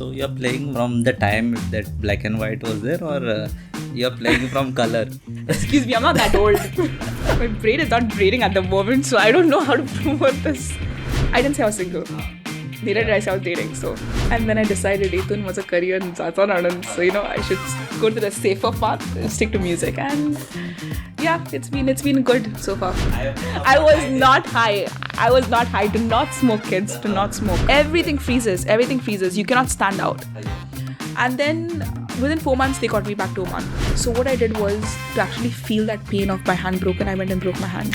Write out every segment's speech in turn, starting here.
So you're playing from the time that black and white was there, or you're playing from color? Excuse me, I'm not that old. My brain is not braiding at the moment, so I don't know how to promote this. I didn't say I was single. Neither did I say I was dating. So, and then I decided Ethan was a career in Zatan Anand, so I should go to the safer path and stick to music. And yeah, it's been good so far. I was not high. I was not high. Do not smoke, kids. Do not smoke. Everything freezes. You cannot stand out. And then within 4 months, they got me back to Oman. So what I did was to actually feel that pain of my hand broken. I went and broke my hand.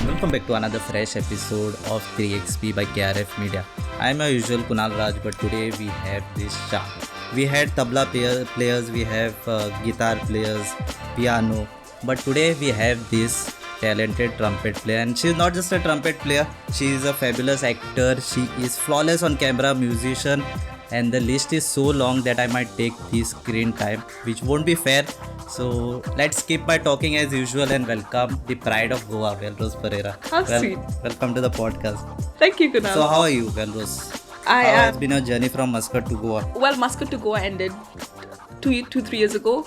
Welcome back to another fresh episode of 3XP by KRF Media. I am your usual Kunal Raj, but today we have this charm. We had tabla players, we have guitar players, piano, but today we have this talented trumpet player, and she is not just a trumpet player, she is a fabulous actor, she is flawless on camera, musician, and the list is so long that I might take this screen time, which won't be fair. So let's keep my talking as usual and welcome the pride of Goa, Velrose Pereira. How sweet. Welcome to the podcast. Thank you, Kunal. So how are you, Velrose? How has been your journey from Muscat to Goa? Well, Muscat to Goa ended 3 years ago,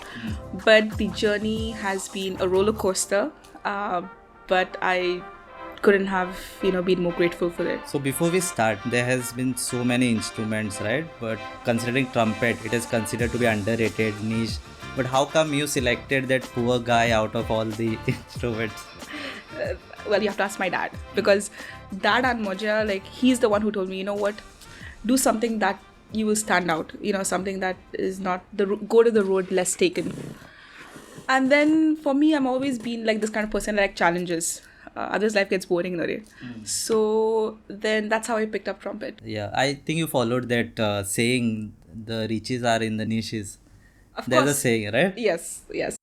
but the journey has been a roller coaster. But I couldn't have been more grateful for it. So before we start, there has been so many instruments, right? But considering trumpet, it is considered to be underrated, niche. But how come you selected that poor guy out of all the instruments? Well, you have to ask my dad, because Dad and Moja, he's the one who told me, you know what, do something that you will stand out, something that is not go to the road less taken. And then for me, I'm always been like this kind of person that like challenges. Others' life gets boring in a day. So then that's how I picked up trumpet. Yeah, I think you followed that saying, the riches are in the niches. Of There's course. a saying, right? Yes.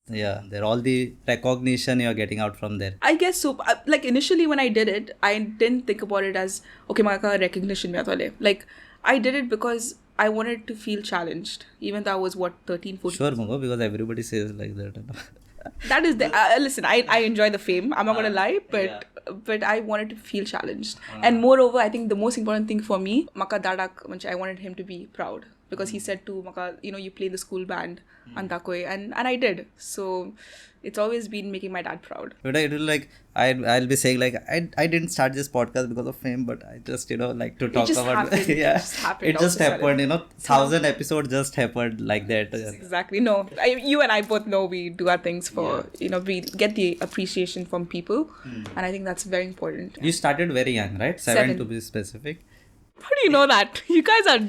Yeah, they're all the recognition you're getting out from there. I guess so. Initially when I did it, I didn't think about it as, okay, maka recognition mein aata le. I did it because I wanted to feel challenged, even though I was 13, 14. Sure, Mungo, because everybody says like that. That is the listen. I enjoy the fame. I'm not gonna lie, but I wanted to ffeel challenged. And moreover, I think the most important thing for me, maka dadak, I wanted him to be proud, because he said to maka, you play the school band, and I did. So it's always been making my dad proud. But I'll be saying I didn't start this podcast because of fame, but I just like to talk about happened. Yeah, it just happened. 1,000 episodes just happened like that. Exactly. No, you and I both know we do our things for we get the appreciation from people, and I think that's very important. You started very young, right? 7 to be specific. How do you know that? You guys are.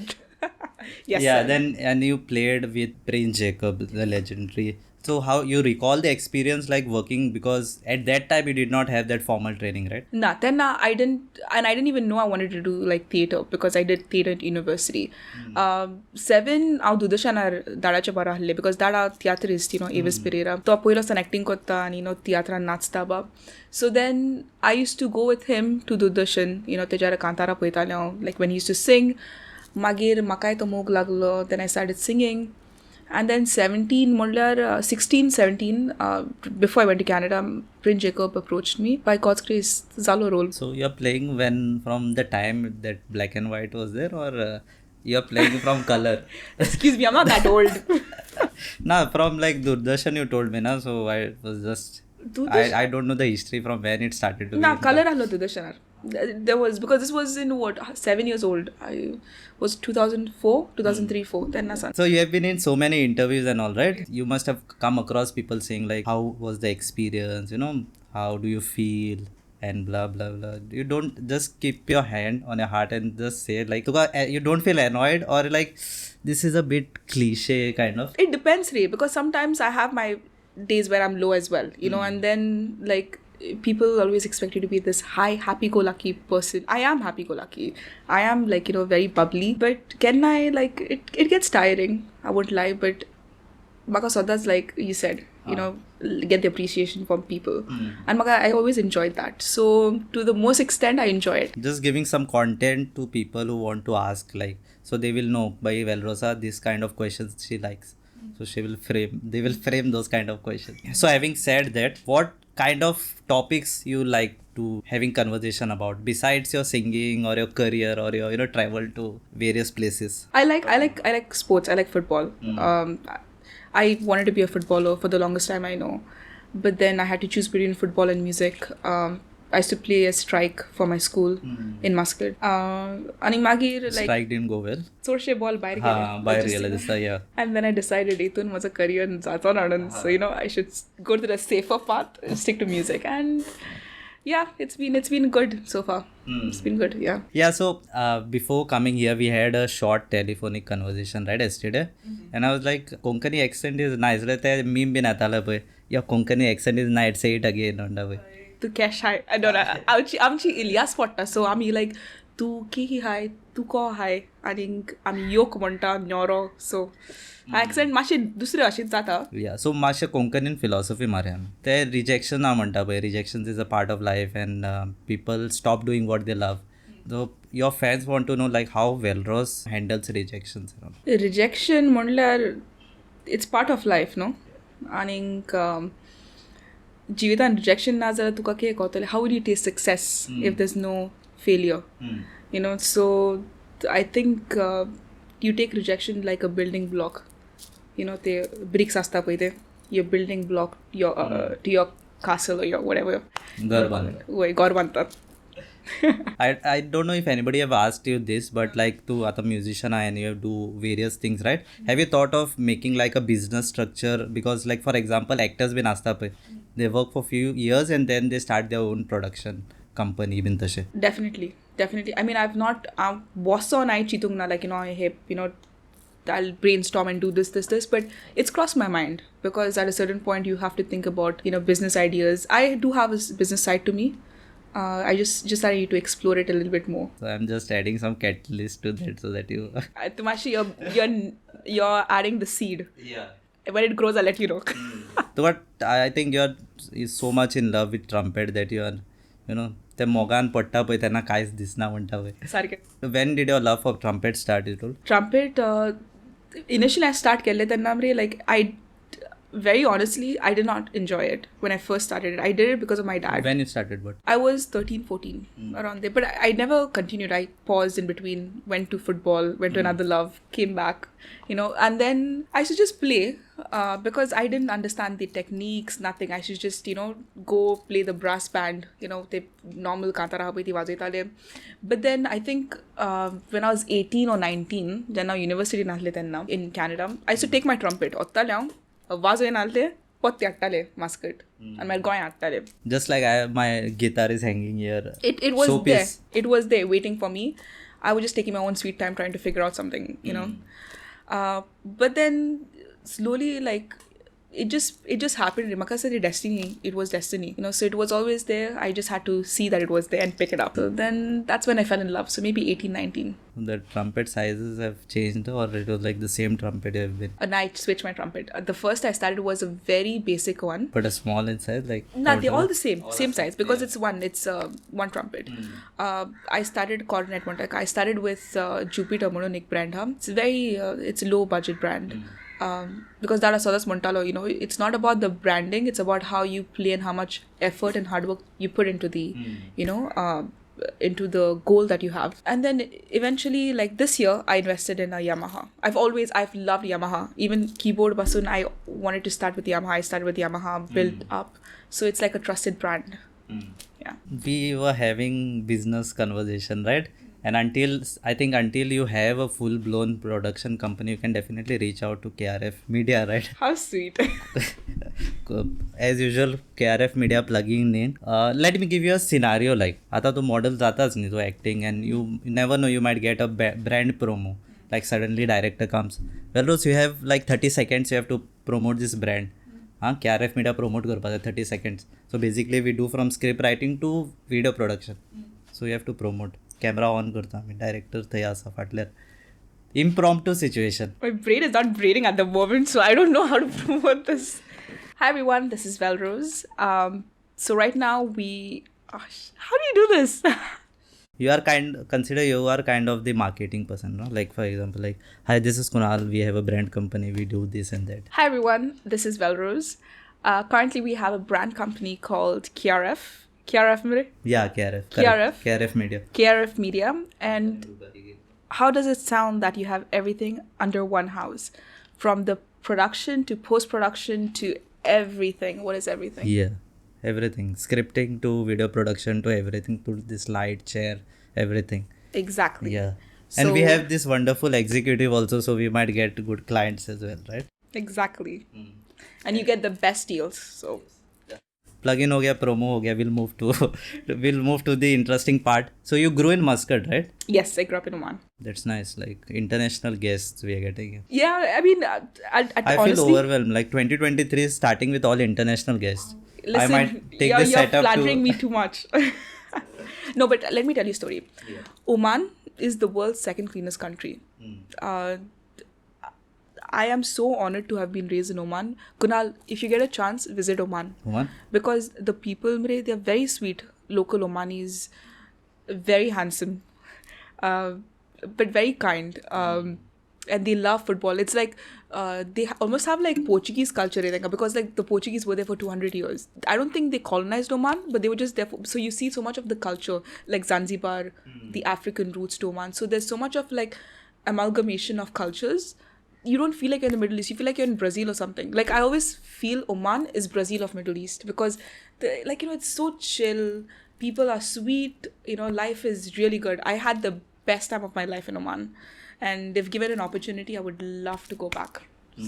Yes. Yeah. 7. And you played with Prince Jacob, the legendary. So how you recall the experience like working, because at that time you did not have that formal training, right? Nah, then I didn't even know I wanted to do theater, because I did theater at university. 7, I did Dadacha Barahale, because Dada theaterist, Velrose Pereira. So I was acting kota and theater and natstaba. So then I used to go with him to Dudashan, Tejara Kantara Poitala, when he used to sing. Magir Makai to Mog Laglo, then I started singing. And then 16, 17, before I went to Canada, Prince Jacob approached me. By God's grace, Zalo role. So you're playing from the time that black and white was there, or you're playing from color? Excuse me, I'm not that old. From Doordarshan you told me, so I was just... I don't know the history from when it started to be. Color allo Doordarshan. There was, because this was in 7 years old. I was 2004, 2003, 4. Then nasan. So you have been in so many interviews and all, right? You must have come across people saying how was the experience, how do you feel and blah blah blah. You don't just keep your hand on your heart and just say you don't feel annoyed, or this is a bit cliche kind of. It depends, Ray, because sometimes I have my days where I'm low as well, and then people always expect you to be this high, happy-go-lucky person. I am happy-go-lucky. I am very bubbly. But can I it gets tiring. I won't lie. But Maka that's you said, get the appreciation from people. And Maka, I always enjoyed that. So to the most extent, I enjoy it. Just giving some content to people who want to ask, so they will know by Velrose this kind of questions she likes. So they will frame those kind of questions. So having said that, what kind of topics you like to having conversation about besides your singing or your career or your travel to various places? I like sports. I like football. I wanted to be a footballer for the longest time, I know, but then I had to choose between football and music. I used to play a strike for my school in Muscat. आणि मागीर like Strike didn't go well. चडशे ball भायर हा गेले. बाहेर गेला दिसता. Yeah. And then I decided इथून माझं career जातो ना म्हणून. So I should go to the safer path and stick to music. And yeah, it's been good so far. It's been good, yeah. Yeah, so before coming here, we had a short telephonic conversation, right, yesterday? And I was like, Konkani accent is nice. Like, that meme bin atala boy. Your Konkani accent is nice. Say it again, onda boy. तू cash hi I don't know आमची इलियास पडटा सो आमी लायक तूं की हाय तूं को हाय आनीक आमी योक म्हणटा न्योरो सो एक्सेंट मातशें दुसरे भाशेन जाता. Yeah, so मातशें कोंकणीन फिलॉसॉफी मारया आमी. ते रिजेक्शन हांव म्हणटा पळय, rejection is a part of life and people stop doing what they love. So your fans want to know like how Velrose handles rejections. Rejection म्हणल्यार इट्स पार्ट ऑफ लायफ न्हू. आनीक जिवितान रिजेक्शन ना जाल्यार तुका कितें कोतलें how will you test success if there is no failure so I think you take rejection like a building block ते ब्रिक्स आसता पळय ते your building block to your castle your whatever वय घर बांदतात. I don't know if anybody have asked you this, but like tu ata musician and you do various things, right? Have you thought of making like a business structure? Because like for example, actors bin asta pe they work for few years and then they start their own production company bin tashe. Definitely. I mean, I've not boss on I chitung na like I have I'll brainstorm and do this, but it's crossed my mind because at a certain point you have to think about business ideas. I do have a business side to me. I just I need to explore it a little bit more. So I'm just adding some catalyst to that so that you. Tumashi, you're adding the seed. Yeah. When it grows, I'll let you know. But I think you're so much in love with Trumpet that you are, ते मोगान पडटा पळय तेन्ना कांयच दिसना म्हणटा पळय. सारकें. When did your love for Trumpet start? You told. Trumpet, initially I start केल्लें तेन्ना like I. Very honestly, I did not enjoy it when I first started it. I did it because of my dad. When you started, but? I was 13, 14, around there. But I never continued. I paused in between, went to football, went to another love, came back, and then I used to just play because I didn't understand the techniques, nothing. I should just, go play the brass band, the normal kantara hapai ti vajaitale. But then I think when I was 18 or 19, then now university nahle tenna in Canada, I used to take my trumpet. Otta leong. वाजोयन आलते पत्ते हाडटाले mascot आनी मागीर गोंय हाडटाले. Just like my guitar is hanging here. It was there. It was there waiting for me. I was just taking my own sweet time trying to figure out something, But then slowly, like, it just happened. Maka said destiny. It was destiny, So it was always there. I just had to see that it was there and pick it up. So then that's when I fell in love. So maybe 18, 19. The trumpet sizes have changed, or it was like the same trumpet you have been? And I switched my trumpet. The first I started was a very basic one. But a small in size, like? No, they're all the same size because it's one trumpet. I started Coronet one. I started with Jupiter Mononic brand. It's very it's a low budget brand. Because that is Montalo, it's not about the branding, it's about how you play and how much effort and hard work you put into the, into the goal that you have. And then eventually, like this year, I invested in a Yamaha. I've loved Yamaha. Even keyboard basun, I wanted to start with Yamaha. I started with Yamaha, built up. So it's like a trusted brand. Yeah. We were having business conversation, right? And until you have a full-blown production company, you can definitely reach out to KRF Media, right? How sweet. As usual, KRF Media plugging in. Let me give you a scenario like, आता तो model जाताच न्ही तो acting and you never know, you might get a brand promo. Like suddenly director comes. Velrose, you have like 30 seconds, you have to promote this brand. KRF Media promote करपाक 30 seconds. So basically we do from script writing to video production. So you have to promote. Camera on करता आमी, director थंय आसा फाटल्यार. Impromptu situation. My brain is not braining at the moment, so I don't know how to promote this. Hi everyone, this is Velrose. So right now how do you do this? You are consider you are kind of the marketing person, no? Like for example, like, hi, this is Kunal, we have a brand company, we do this and that. Hi everyone, this is Velrose. Currently, we have a brand company called KRF. KRF Media. Yeah, KRF. KRF. KRF Media. KRF Media. And how does it sound that you have everything under one house? From the production to post-production to everything. What is everything? Yeah, everything. Scripting to video production to everything to this light, chair, everything. Exactly. Yeah. And we So- have this wonderful executive also, so we might get good clients as well, right? Exactly. And you get the best deals. So Plugin ho gaya, promo ho gaya. We'll move to the interesting part. So you grew in Muscat, right? yes, I grew up in Oman. That's nice. Like international guests we are getting. Yeah, I mean, I honestly, feel overwhelmed. Like 2023 is starting with all international guests. listen, I might take you're this setup flattering to. me too much. No, but let me tell you a story. Oman is the world's second cleanest country. Uh, I am so honored to have been raised in Oman. Kunal, if you get a chance, visit Oman. Oman? Because the people, they're very sweet. Local Omanis, very handsome, but very kind. And they love football. It's like they almost have like Portuguese culture, I think, because like the Portuguese were there for 200 years. I don't think they colonized Oman, but they were just there. So you see so much of the culture, like Zanzibar, the African roots to Oman. So there's so much of like amalgamation of cultures. You don't feel like you're in the Middle East. You feel like you're in Brazil or something. Like I always feel Oman is Brazil of Middle East because it's so chill. People are sweet. Life is really good. I had the best time of my life in Oman. And if given an opportunity, I would love to go back.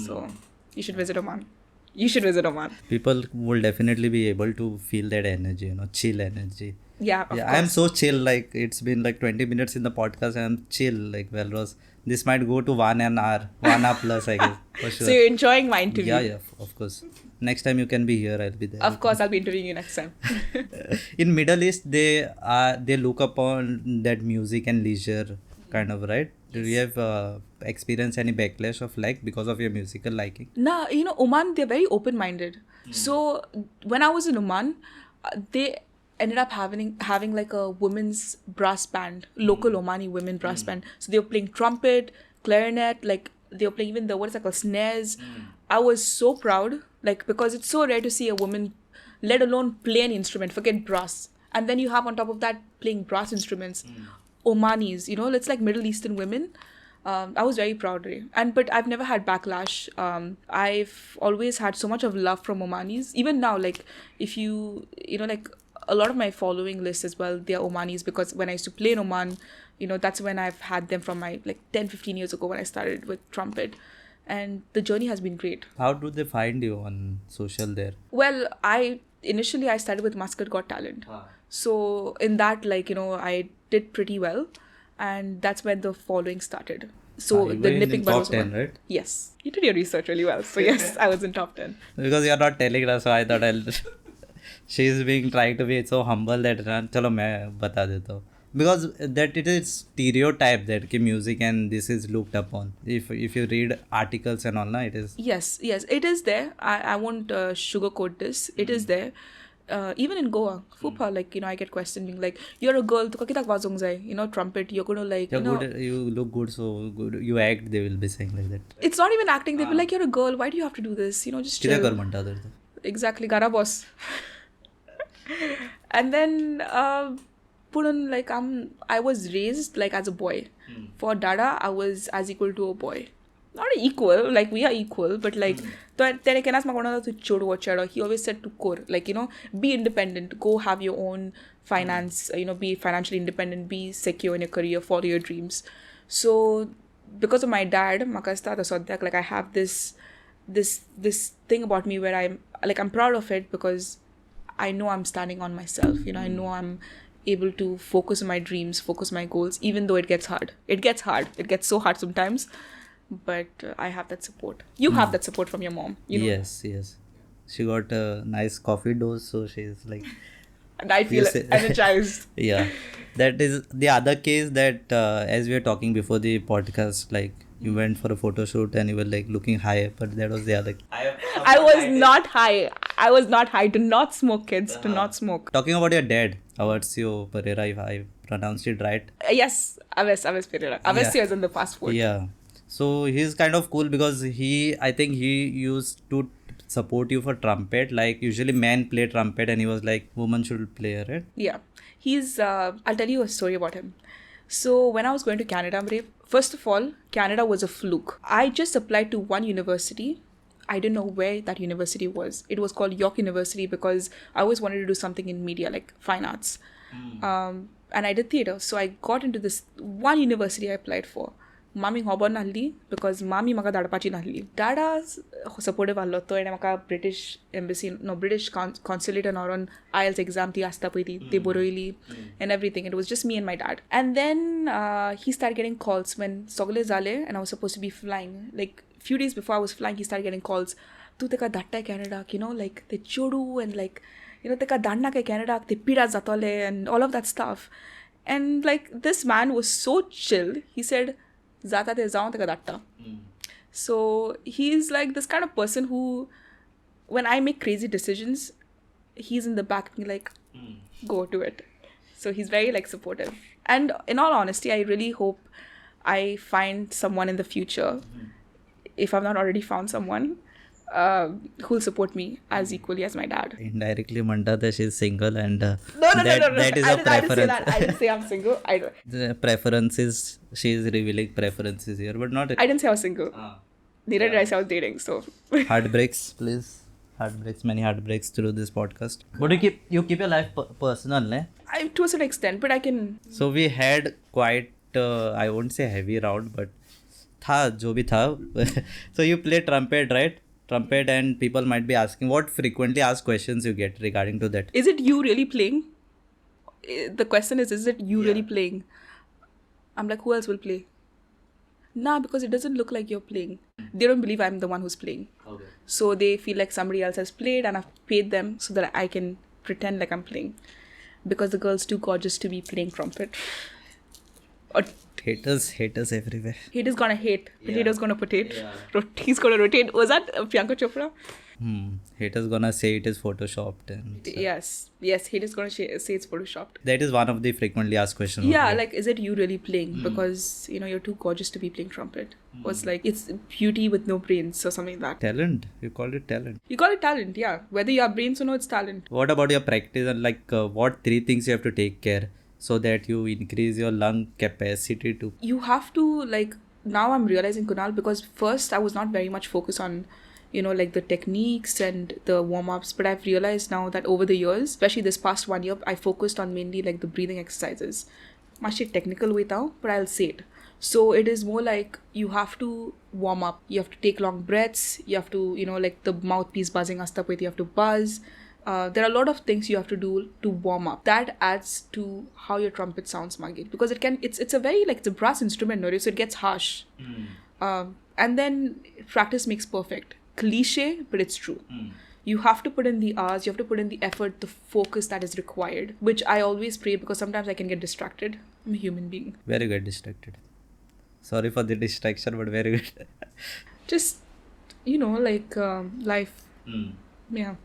So you should visit Oman. You should visit Oman. People will definitely be able to feel that energy, chill energy. Yeah, of course. I'm so chill. Like it's been like 20 minutes in the podcast and I'm chill. Like Velrose. This might go to 1 hour plus, I guess. For sure. So you're enjoying my interview? Yeah, of course. Next time you can be here, I'll be there. Of course, I'll be interviewing you next time. In Middle East, they look upon that music and leisure kind of, right? Do you have experienced any backlash of because of your musical liking? Nah, Oman, they're very open-minded. So when I was in Oman, they ended up having like a women's brass band, local Omani women brass band. So they were playing trumpet, clarinet, like they were playing even the, what is that called, snares. I was so proud, because it's so rare to see a woman, let alone play an instrument, forget brass. And then you have on top of that playing brass instruments, Omanis, it's like Middle Eastern women. I was very proud, but I've never had backlash. I've always had so much of love from Omanis. Even now, if you a lot of my following list as well, they're Omanis because when I used to play in Oman, that's when I've had them from my 10-15 years ago when I started with Trumpet. And the journey has been great. How do they find you on social there? Well, initially I started with Muscat Got Talent. So in that, I did pretty well. And that's when the following started. So you the were in nipping bud top was 10, one. right? Yes. You did your research really well. So yes, I was in top 10. Because you're not telling us, so I thought she's trying to be so humble that chalo main bata deta hu. Because that it is stereotype that ki music and this is looked upon. If you read articles and all, it is. Yes, it is there. I won't sugarcoat this. It is there. Even in Goa, Fupa, I get questioned being like, you're a girl, to kakitak wazong zai, trumpet, you're gonna Good, you look good, so good. You act, they will be saying like that. It's not even acting. They'll be like, you're a girl, why do you have to do this? Just Kida chill. kar manta dar. Exactly, gara boss. And then, I was raised as a boy. For Dada, I was as equal to a boy. Not equal, we are equal, but he always said to core, be independent, go have your own finance, be financially independent, be secure in your career, follow your dreams. So because of my dad, I have this thing about me where I'm proud of it because I know I'm standing on myself, I know I'm able to focus on my dreams, focus on my goals, even though it gets hard. It gets so hard sometimes. But I have that support. You have that support from your mom. Yes. She got a nice coffee dose, so she's and I feel energized. Yeah. That is the other case that as we were talking before the podcast, you went for a photo shoot and you were looking high, but that was the other. I was not high. Do not smoke, kids. Do not smoke. Talking about your dad, Avasio Pereira, if I pronounced it right. Yes, Aves Pereira. Avasio is in the passport. Yeah. So he's kind of cool because I think he used to support you for trumpet? Like usually men play trumpet and he was like women should play, right? Yeah. He's, I'll tell you a story about him. So when I was going to Canada, first of all, Canada was a fluke. I just applied to one university. I didn't know where that university was. It was called York University because I always wanted to do something in media, like fine arts. And I did theatre. So I got into this one university I applied for. Mami hobo nahli because mami maka dadapachi nahli. Dada supportive alloto and maka British embassy, no British consulate and on IELTS exam ti asta pui ti boroili and everything. It was just me and my dad. And then he started getting calls when Sogale Zale and I was supposed to be flying. Like few days before I was flying, he started getting calls. Tu teka datta Canada, you know, like the chodu and like, you know, teka danna ke Canada, te pida zatole and all of that stuff. And like this man was so chill. He said, Zata te zaun teka datta. So he's like this kind of person who, when I make crazy decisions, he's in the back and like, go do it. So he's very like supportive. And in all honesty, I really hope I find someone in the future, if I've not already found someone, who'll support me as equally as my dad. Indirectly manta that she's single and No. that is a preference. I didn't say that. I didn't say I'm single. The preferences, she is revealing preferences here, but not I didn't say I was single. Neither did I say I was dating. So heartbreaks, please. Heartbreaks, many heartbreaks through this podcast. But you keep your life personal, ne? To a certain extent, but I can. So we had quite I won't say heavy round, but tha jo bhi tha. So you play trumpet, right? Trumpet, and people might be asking what frequently asked questions you get regarding to that. Is it you really playing? The question is it you really playing? I'm like, who else will play? Nah, because it doesn't look like you're playing. They don't believe I'm the one who's playing. Okay. So they feel like somebody else has played and I've paid them so that I can pretend like I'm playing. Because the girl's too gorgeous to be playing trumpet. Or Haters everywhere. Haters gonna hate. Potato's gonna potato. Yeah. He's gonna rotate. Was that Priyanka Chopra? Haters gonna say it is photoshopped. And Yes. Haters gonna say it's photoshopped. That is one of the frequently asked questions. Yeah, like, is it you really playing? Because, you know, you're too gorgeous to be playing trumpet. Or it's like, it's beauty with no brains or something like that. Talent. You call it talent. You call it talent, yeah. Whether you have brains or no, it's talent. What about your practice and like what 3 things you have to take care so that you increase your lung capacity to? You have to, like, now I'm realizing, Kunal, because first I was not very much focused on, you know, like the techniques and the warm-ups, but I've realized now that over the years, especially this past 1 year, I focused on mainly like the breathing exercises. Much technical way now, but I'll say it. So it is more like you have to warm up. You have to take long breaths. You have to, you know, like the mouthpiece buzzing astapwait, you have to buzz. There are a lot of things you have to do to warm up. That adds to how your trumpet sounds, Magid, because it's a very, like, it's a brass instrument, no? So it gets harsh. And then practice makes perfect. Cliche, but it's true. You have to put in the hours, you have to put in the effort, the focus that is required, which I always pray because sometimes I can get distracted. I'm a human being. Very good distracted. Sorry for the distraction, but very good. Just, you know, like life. Yeah.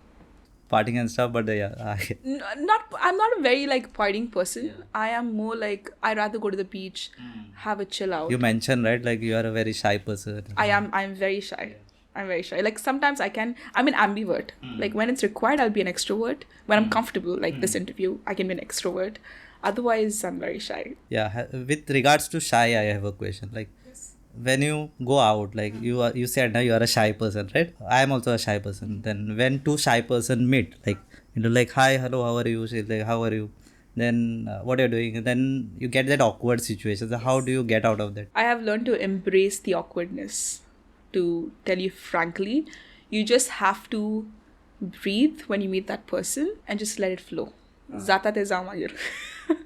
Partying and stuff, but yeah. I'm not a very like partying person. Yeah. I am more like, I'd rather go to the beach, have a chill out. You mentioned, right, like you are a very shy person. I'm very shy. Yeah. I'm very shy. Like sometimes I'm an ambivert. Like when it's required, I'll be an extrovert. When I'm comfortable, like this interview, I can be an extrovert. Otherwise, I'm very shy. Yeah. With regards to shy, I have a question. Like when you go out, like you said now you are a shy person, right? I am also a shy person. Then when 2 shy person meet, like, you know, like, hi, hello, how are you? She's like, how are you? Then what you're doing? Then you get that awkward situation. So how do you get out of that? I have learned to embrace the awkwardness. To tell you frankly, you just have to breathe when you meet that person and just let it flow. Zata te zamayir.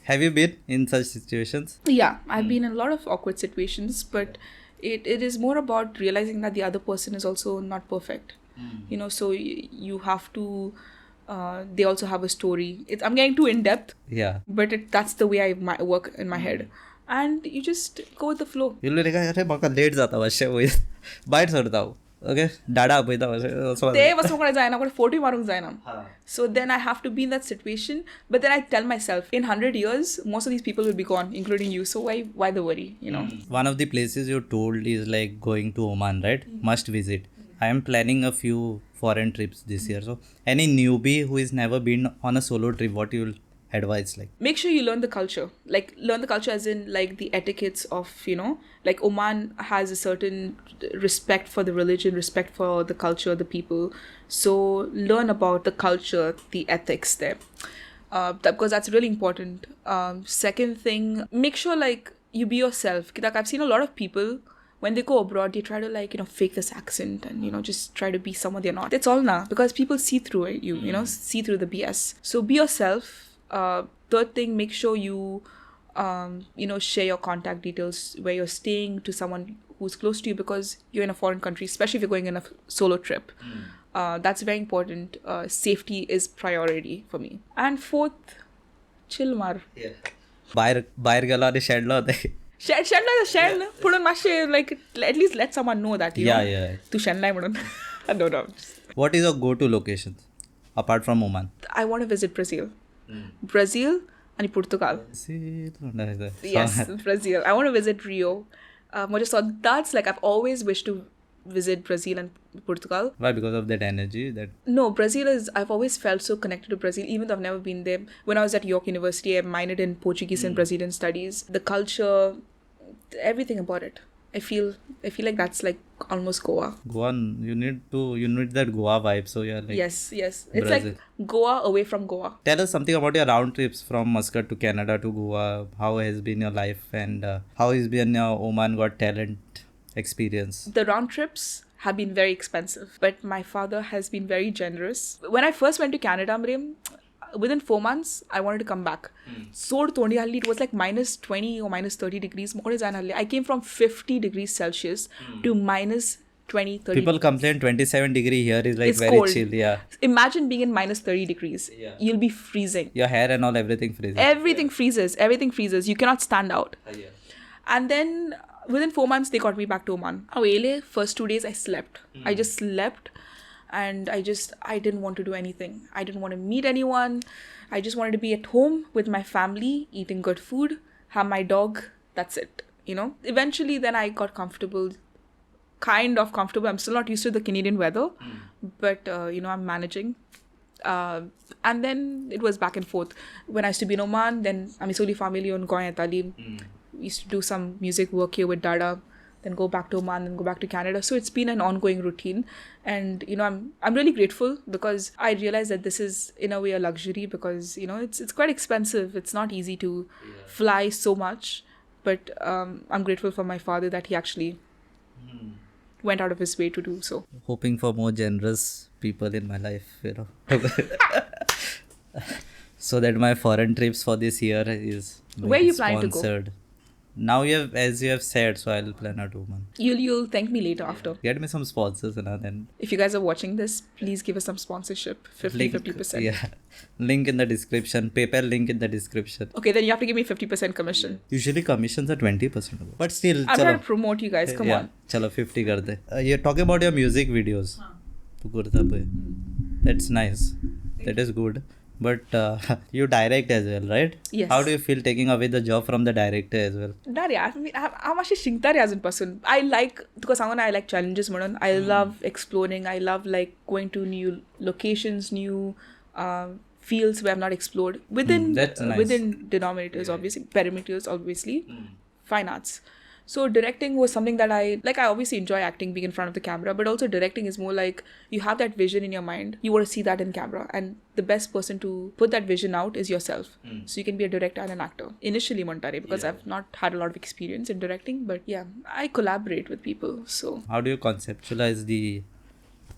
Have you been in such situations? Yeah, I've been in a lot of awkward situations, but it is more about realizing that the other person is also not perfect. You know, so you have to, they also have a story. I'm getting too in-depth. Yeah. But that's the way I work in my head. And you just go with the flow. You'll be like, अरे बाका late जाता वैसे वही bite करता हूँ, okay? डाड़ा पैदा वैसे. ते बस मुझे जाना कोई फोटो मारूँ जाना. So then I have to be in that situation. But then I tell myself, in 100 years, most of these people will be gone, including you. So why the worry? You know. One of the places you told is like going to Oman, right? Must visit. I am planning a few foreign trips this year. So any newbie who has never been on a solo trip, what you will advise like? Make sure you learn the culture. Like, learn the culture as in, like, the etiquettes of, like Oman has a certain respect for the religion, respect for the culture, the people. So learn about the culture, the ethics there. Because that's really important. Second thing, make sure, like, you be yourself. Like, I've seen a lot of people, when they go abroad, they try to, like, fake this accent and, just try to be someone they're not. It's all now because people see through it, see through the BS. So be yourself. Third thing, make sure you, share your contact details where you're staying to someone who's close to you, because you're in a foreign country, especially if you're going on a solo trip. That's very important. Safety is priority for me. And fourth, chill mar. Yeah. बाहेर गेलो आणि शेडलो होते. Shade पुढून मातशे, like, at least let someone know that, Yeah. तू शेडलाय म्हणून. No. What is your go-to location apart from Oman? I want to visit Brazil. Brazil and Portugal. Yes, Brazil. I want to visit Rio. That's like, I've always wished to visit Brazil and Portugal. Why? Because of that energy? No, I've always felt so connected to Brazil, even though I've never been there. When I was at York University, I minored in Portuguese and Brazilian studies. The culture, everything about it. I feel like that's like almost Goa. Goan, you need that Goa vibe. So yeah, like yes. It's Brazil. like Goa away from Goa. Tell us something about your round trips from Muscat to Canada to Goa. How has been your life, and how has been your Oman Got Talent experience? The round trips have been very expensive, but my father has been very generous. When I first went to Canada, Miriam, within 4 months, I wanted to come back. So it was like minus 20 or minus 30 degrees. I came from 50 degrees Celsius to minus 20, 30 People degrees. complain 27 degree here is like It's very cold. chill. Yeah. Imagine being in minus 30 degrees. Yeah. You'll be freezing. Your hair and all, everything freezes. Everything freezes. Everything freezes. You cannot stand out. And then within 4 months, they got me back to Oman. First 2 days, I slept. I just slept. And I didn't want to do anything. I didn't want to meet anyone. I just wanted to be at home with my family, eating good food, have my dog. That's it, Eventually, then I got comfortable, kind of comfortable. I'm still not used to the Canadian weather, but, I'm managing. And then it was back and forth. When I used to be in Oman, then I'm solely family on Goan Talim. We used to do some music work here with Dada. Then go back to Oman, then go back to Canada. So it's been an ongoing routine. And, I'm really grateful because I realized that this is, in a way, a luxury because, it's quite expensive. It's not easy to fly so much. But I'm grateful for my father that he actually went out of his way to do so. Hoping for more generous people in my life, so that my foreign trips for this year is Where are you planning to go? Now as you have said, so I'll plan out Oman. You'll thank me later after. Get me some sponsors, then. If you guys are watching this, please give us some sponsorship. 50%. Yeah. Link in the description. PayPal link in the description. Okay, then you have to give me 50% commission. Usually commissions are 20%. But still, I'm trying to promote you guys. Come on. Chalo 50 kar de. You're talking about your music videos. That's nice. That is good. But you direct as well, right? Yes. How do you feel taking away the job from the director as well? I'm actually shingtari as a person. I like challenges. I love exploring. I love like going to new locations, new fields where I've not explored. Within denominators, obviously. Perimeters, obviously. Fine arts. So directing was something that I obviously enjoy acting, being in front of the camera, but also directing is more like you have that vision in your mind. You want to see that in camera. And the best person to put that vision out is yourself. So you can be a director and an actor. Initially, Montare, because I've not had a lot of experience in directing, but yeah, I collaborate with people. So how do you conceptualize the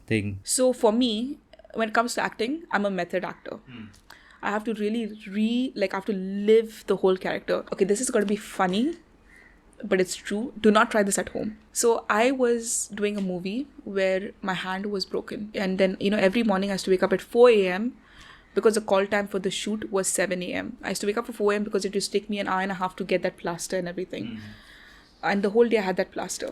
thing? So for me, when it comes to acting, I'm a method actor. I have to really I have to live the whole character. Okay, this is going to be funny, but it's true. Do not try this at home. So I was doing a movie where my hand was broken. And then, every morning I used to wake up at 4 a.m. because the call time for the shoot was 7 a.m. I used to wake up at 4 a.m. because it used to take me an hour and a half to get that plaster and everything. And the whole day I had that plaster.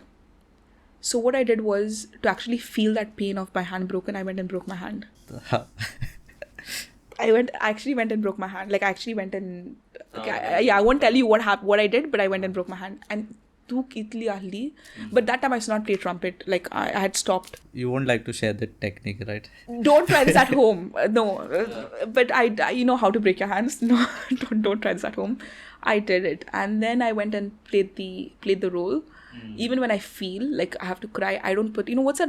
So what I did was to actually feel that pain of my hand broken. I went and broke my hand. I actually went and broke my hand. I won't tell you what I did, but I went and broke my hand. And duk itli ahli. But that time I used to not play trumpet. Like I had stopped. You won't like to share the technique, right? Don't try this at home. No. But you know how to break your hands. No, don't try this at home. I did it, and then I went and played the role. Even when I feel like I have to cry, I don't put, what's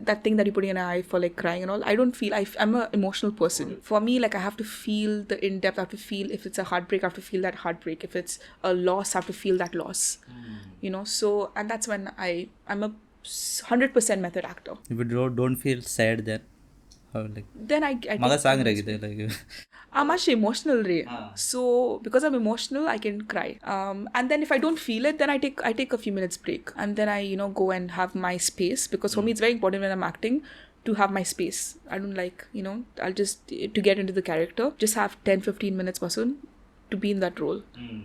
that thing that you put in your eye for like crying and all. I don't feel, I'm an emotional person. For me, like I have to feel the in-depth. I have to feel, if it's a heartbreak, I have to feel that heartbreak. If it's a loss, I have to feel that loss. So, and that's when I'm a 100% method actor. If you don't feel sad, then how, like, then I maga sang regite, like I'm actually emotional, Ray. So because I'm emotional, I can cry. And then if I don't feel it, then I take a few minutes break, and then I go and have my space, because for me it's very important when I'm acting to have my space. I don't like I'll just, to get into the character, just have 10-15 minutes person to be in that role.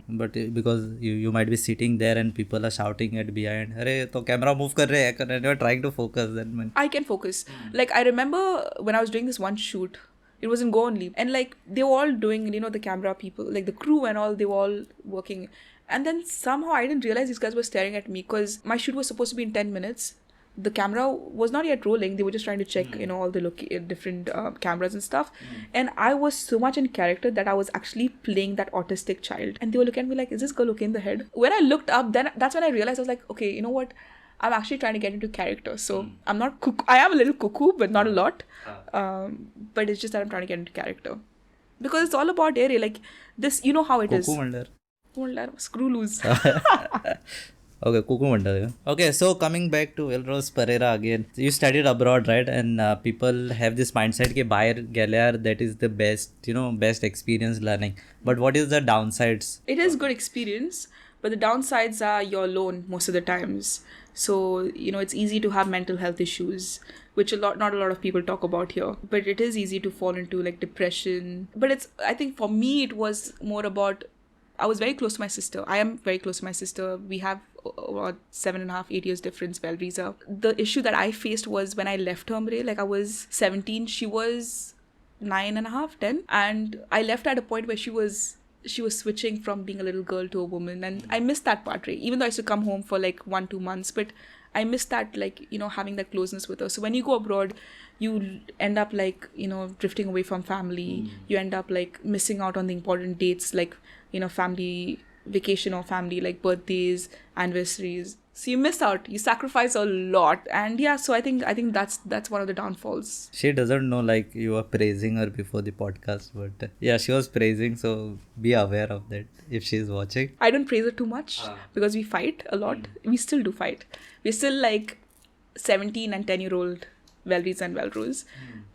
But because you might be sitting there and people are shouting at behind, "Arey, to camera move kar rahe hai," and you're trying to focus. Then I can focus. Like I remember when I was doing this one shoot, it was in Goan, and like they were all doing, the camera people, like the crew and all, they were all working. And then somehow I didn't realize these guys were staring at me, because my shoot was supposed to be in 10 minutes. The camera was not yet rolling. They were just trying to check, all the different cameras and stuff. And I was so much in character that I was actually playing that autistic child. And they were looking at me like, is this girl okay in the head? When I looked up, then that's when I realized, I was like, okay, you know what? I'm actually trying to get into character. So I'm not cuckoo. I am a little cuckoo, but not a lot. But it's just that I'm trying to get into character. Because it's all about area. Like this, you know how it is. Mandar. Screw loose. Okay, Kuku Mandar. Yeah. Okay, so coming back to Velrose Pereira again. You studied abroad, right? And people have this mindset that Bayer Galar, that is the best, best experience learning. But what is the downsides? It is good experience, but the downsides are you're alone most of the times. So, it's easy to have mental health issues, which not a lot of people talk about here. But it is easy to fall into like depression. But I think for me, it was more about, I was very close to my sister. I am very close to my sister. We have about 7.5, 8 years difference, Velrisa. The issue that I faced was when I left her, like I was 17, she was 9.5, 10. And I left at a point where she was switching from being a little girl to a woman, and I missed that part, right? Even though I used to come home for like 1-2 months, but I missed that, like, having that closeness with her. So when you go abroad, you end up like, drifting away from family. You end up like missing out on the important dates, like, family vacation or family, like birthdays, anniversaries. So you miss out, you sacrifice a lot. And yeah, so I think that's one of the downfalls. She doesn't know, like, you were praising her before the podcast, but yeah, she was praising, so be aware of that if she's watching. I don't praise her too much because we fight a lot. We still do fight. We're still like 17 and 10-year-old Velrose and Velrose.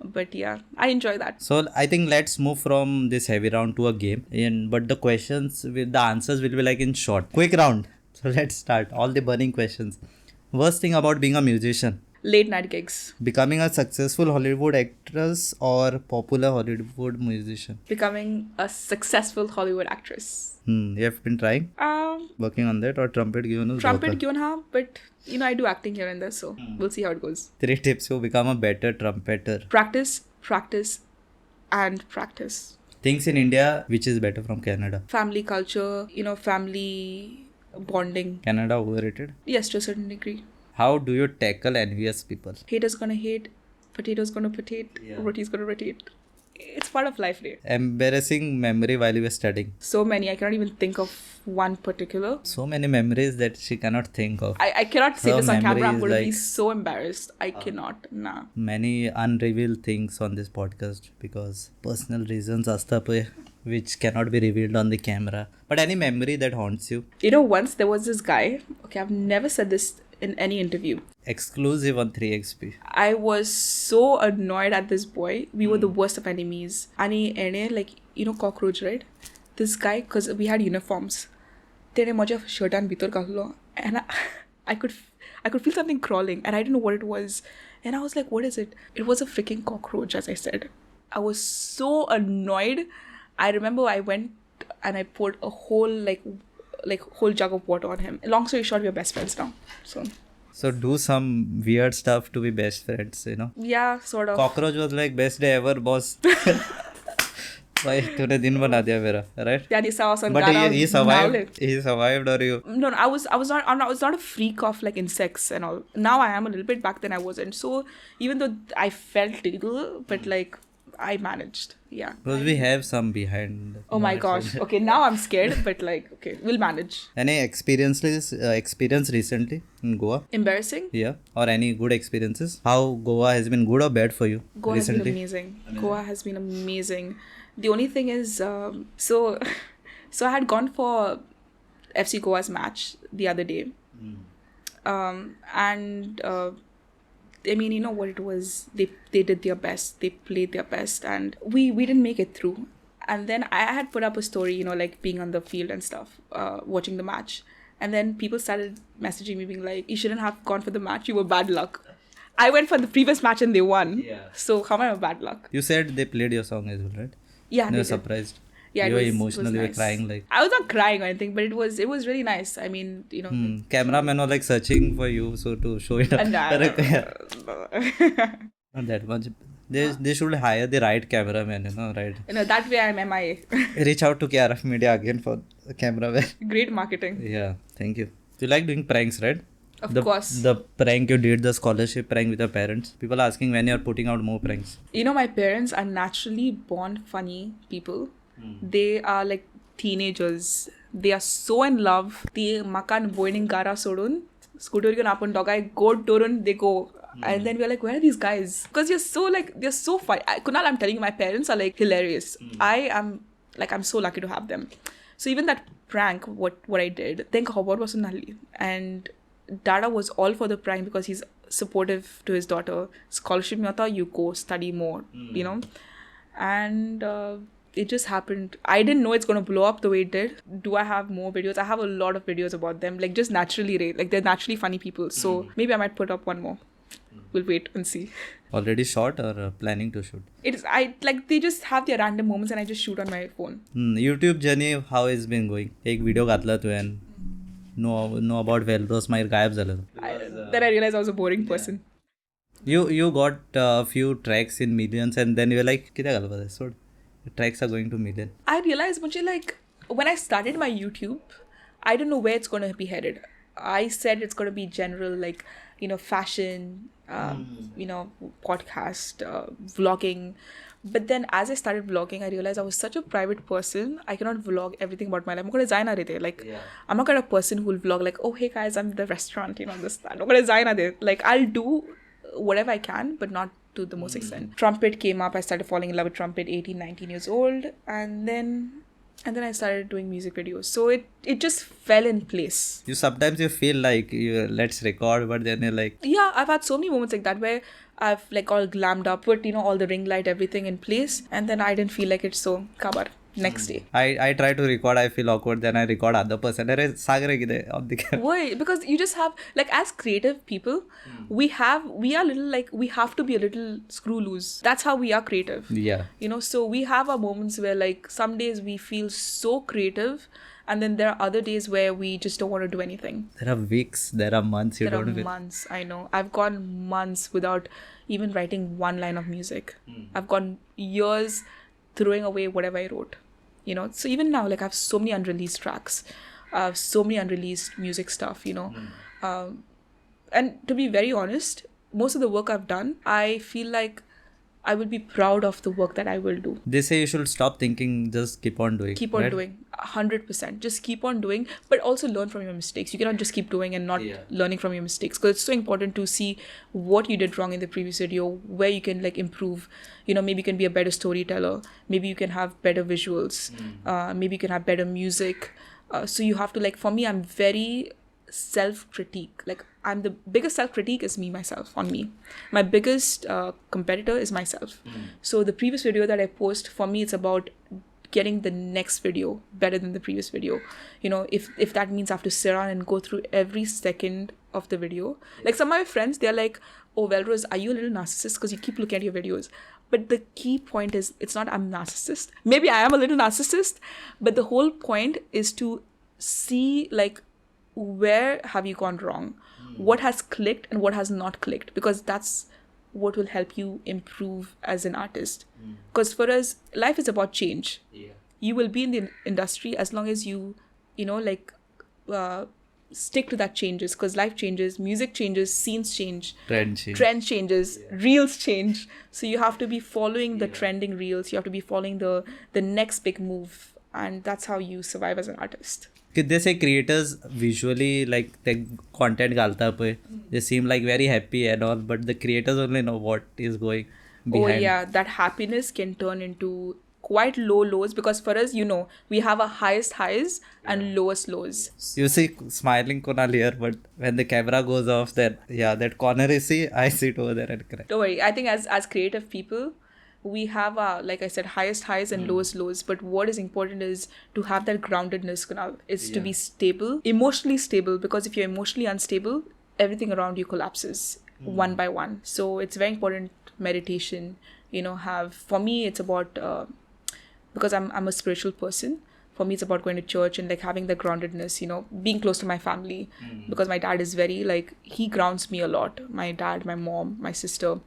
But yeah, I enjoy that. So I think let's move from this heavy round to a game. But the questions with the answers will be like in short. Quick round. So let's start. All the burning questions. Worst thing about being a musician? Late night gigs. Becoming a successful Hollywood actress or popular Hollywood musician? Becoming a successful Hollywood actress. You have been trying? Working on that, or Trumpet given? Trumpet given her, but I do acting here and there, so we'll see how it goes. 3 tips to become a better trumpeter. Practice, and practice. Things in India which is better from Canada? Family culture, family bonding. Canada overrated? Yes, to a certain degree. How do you tackle envious people? Haters gonna hate, potatoes gonna potato, roti's gonna rotate. It's part of life, right? Embarrassing memory while you were studying? So many. I cannot even think of one particular. So many memories that she cannot think of. I cannot say this on camera. I'm going to be like, so embarrassed. I cannot. Nah. Many unrevealed things on this podcast because personal reasons which cannot be revealed on the camera. But any memory that haunts you? Once there was this guy. Okay, I've never said this in any interview. Exclusive on 3XP. I was so annoyed at this boy. We were the worst of enemies. And like, cockroach, right? This guy, because we had uniforms. Tene moja shirt and bitor kaklo. And I could feel something crawling, and I didn't know what it was. And I was like, what is it? It was a freaking cockroach, as I said. I was so annoyed. I remember I went and I poured a whole whole jug of water on him. Long story short, we're best friends now. So do some weird stuff to be best friends, Yeah, sort of. Cockroach was like best day ever, boss. भाई तूने दिन बना दिया मेरा, right? Yeah, they saw us on But Gara. he survived. He survived, or you? No, I was not a freak of like insects and all. Now I am a little bit. Back then I wasn't. So even though I felt little, but like I managed. Yeah. Because we have some behind. Oh my gosh. Okay, now I'm scared, but like okay, we'll manage. Any experience recently in Goa? Embarrassing? Yeah. Or any good experiences? How Goa has been good or bad for you Goa has recently? been amazing. Goa has been amazing. The only thing is, so I had gone for FC Goa's match the other day. And I mean, you know what it was? They did their best. They played their best, and we didn't make it through. And then I had put up a story, you know, like being on the field and stuff, watching the match. And then people started messaging me being like, you shouldn't have gone for the match. You were bad luck. I went for the previous match and they won. Yeah. So how am I bad luck? You said they played your song as well, right? Yeah, You they were did. surprised. Yeah, You were it was emotional. You were nice. crying like. I was not crying or anything, but it was really nice. I mean, you know. Cameraman was like searching for you, so to show it up. And Not that much. They should hire the right cameraman, you know, right? you know, that way I'm MIA. Reach out to KRF Media again for the cameraman. Great marketing. Yeah, thank you. You like doing pranks, right? Of course. The prank you did, the scholarship prank with your parents. People are asking when you're putting out more pranks. You know, my parents are naturally born funny people. They are like teenagers. They are so in love. The makan boiling gara sodun. Scooter can upon dog. I go turun, they go. And then we're like, where are these guys? Because they're so funny. Kunal, I'm telling you, my parents are like hilarious. I'm so lucky to have them. So even that prank, what I did, think Hobart was Nali. And Dada was all for the prank because he's supportive to his daughter. Scholarship mata, you go study more, you know. And it just happened. I didn't know it's going to blow up the way it did. Do I have more videos? I have a lot of videos about them. Like just naturally, like they're naturally funny people. So maybe I might put up one more. We'll wait and see. Already shot or planning to shoot? They just have their random moments and I just shoot on my phone. YouTube journey, how has been going? एक video घातला तू and know about Velrose Pereira गायब झाला. Then I realized I was a boring person. You got a few tracks in millions and then you were like, किती घालवा आहे? So tracks are going to million. I realized when I started my YouTube, I didn't know where it's going to be headed. I said it's going to be general, like, you know, fashion, you know, podcast, vlogging. But then as I started vlogging, I realized I was such a private person. I cannot vlog everything about my life. I'm not going to like, I'm not kind of person who will vlog like, oh, hey guys, I'm at the restaurant, you know, this, that. I'm not going to like, I'll do whatever I can, but not to the most extent. Trumpet came up. I started falling in love with Trumpet 18, 19 years old. And then I started doing music videos. So it just fell in place. Sometimes you feel like let's record, but then you're like... Yeah, I've had so many moments like that where I've like all glammed up, put, you know, all the ring light, everything in place. And then I didn't feel like it. So, kabar. Next day. I try to record, I feel awkward, then I record other person. Why? Because you just have, like, as creative people, we are little, like, we have to be a little screw loose. That's how we are creative. Yeah. You know, so we have our moments where, like, some days we feel so creative, and then there are other days where we just don't want to do anything. There are weeks, there are months you don't... There are months, I know. I've gone months without even writing one line of music. I've gone years throwing away whatever I wrote. You know, so even now, like, I have so many unreleased tracks. I have so many unreleased music stuff, you know. And to be very honest, most of the work I've done, I feel like I will be proud of the work that I will do. They say you should stop thinking, just keep on doing. Keep on doing. 100%. Just keep on doing, but also learn from your mistakes. You cannot just keep doing and not learning from your mistakes, because it's so important to see what you did wrong in the previous video, where you can like improve. You know, maybe you can be a better storyteller. Maybe you can have better visuals. Maybe you can have better music. So you have to, like, for me, I'm very self-critique. Like, I'm the biggest self-critique is myself. My biggest competitor is myself. So the previous video that I post, for me, it's about getting the next video better than the previous video. You know, if that means I have to sit down and go through every second of the video. Like, some of my friends, they're like, oh, Velrose, are you a little narcissist because you keep looking at your videos? But the key point is, it's not I'm narcissist. Maybe I am a little narcissist, but the whole point is to see, like, where have you gone wrong? What has clicked and what has not clicked? Because that's what will help you improve as an artist. Because for us, life is about change. You will be in the industry as long as you stick to that changes, because life changes, music changes, scenes change, trend changes, reels change. So you have to be following the trending reels. You have to be following the next big move, and that's how you survive as an artist. They say creators visually, like the content galta pe, they seem like very happy and all, but the creators only know what is going behind. Oh yeah, that happiness can turn into quite low lows, because for us, we have a highest highs and lowest lows. You see smiling Kunal here, but when the camera goes off, that corner you see, I sit over there and cry. Don't worry, I think as creative people, we have like I said, highest highs and lowest lows. But what is important is to have that groundedness, Kunal, is to be stable, emotionally stable, because if you're emotionally unstable, everything around you collapses one by one. So it's very important. Meditation, for me, it's about because I'm a spiritual person. For me, it's about going to church and like having the groundedness, being close to my family, because my dad is very he grounds me a lot. My dad, my mom, my sister.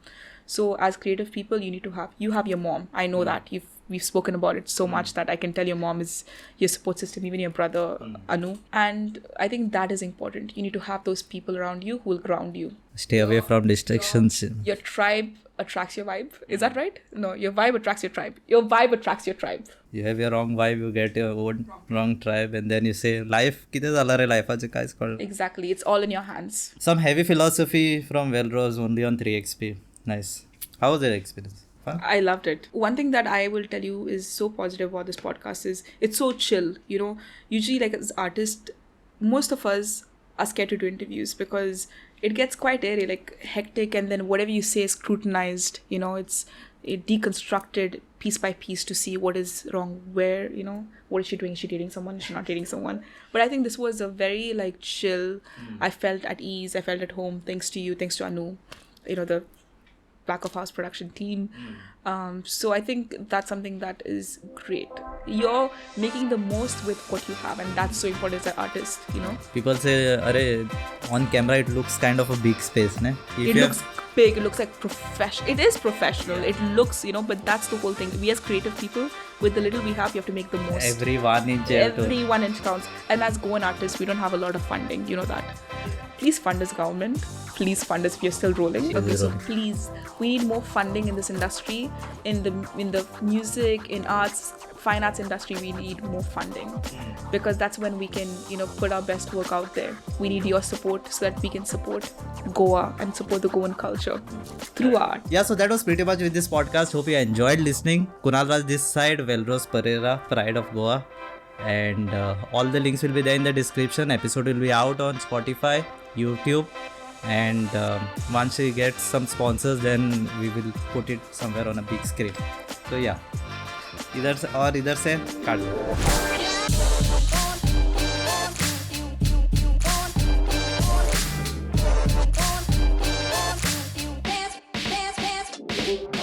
So as creative people, you have your mom. I know that we've spoken about it so much that I can tell your mom is your support system, even your brother Anu. And I think that is important. You need to have those people around you who will ground you. Stay away from distractions. Your tribe attracts your vibe. Is that right? No, your vibe attracts your tribe. Your vibe attracts your tribe. You have your wrong vibe, you get your own wrong tribe, and then you say, life, kite zala re life aaj kai is called. Exactly, it's all in your hands. Some heavy philosophy from Velrose only on 3XP. Nice. How was your experience? Fun? I loved it. One thing that I will tell you is so positive about this podcast is it's so chill. Usually like as artists, most of us are scared to do interviews because it gets quite airy, like hectic, and then whatever you say is scrutinized. It's deconstructed piece by piece to see what is wrong, where, what is she doing? Is she dating someone? Is she not dating someone? But I think this was a very chill. I felt at ease. I felt at home. Thanks to you. Thanks to Anu. The Back of House production team. So I think that's something that is great. You're making the most with what you have, and that's so important as an artist, People say, on camera it looks kind of a big space, ne? It looks big, it looks like professional. It is professional. It looks, but that's the whole thing. We as creative people, with the little we have, you have to make the most. Every 1 inch. Every 1 inch counts. And as Goan artists, we don't have a lot of funding, that. Please fund us, government. Please fund us if you're still rolling. Okay, so please, we need more funding in this industry, in the music, in arts, fine arts industry. We need more funding, because that's when we can, put our best work out there. We need your support so that we can support Goa and support the Goan culture through art. Yeah, so that was pretty much with this podcast. Hope you enjoyed listening. Kunal Raj this side, Velrose Pereira, Pride of Goa. And all the links will be there in the description. Episode will be out on Spotify, YouTube, and once we get some sponsors, then we will put it somewhere on a big screen. So yeah, either se kaat do.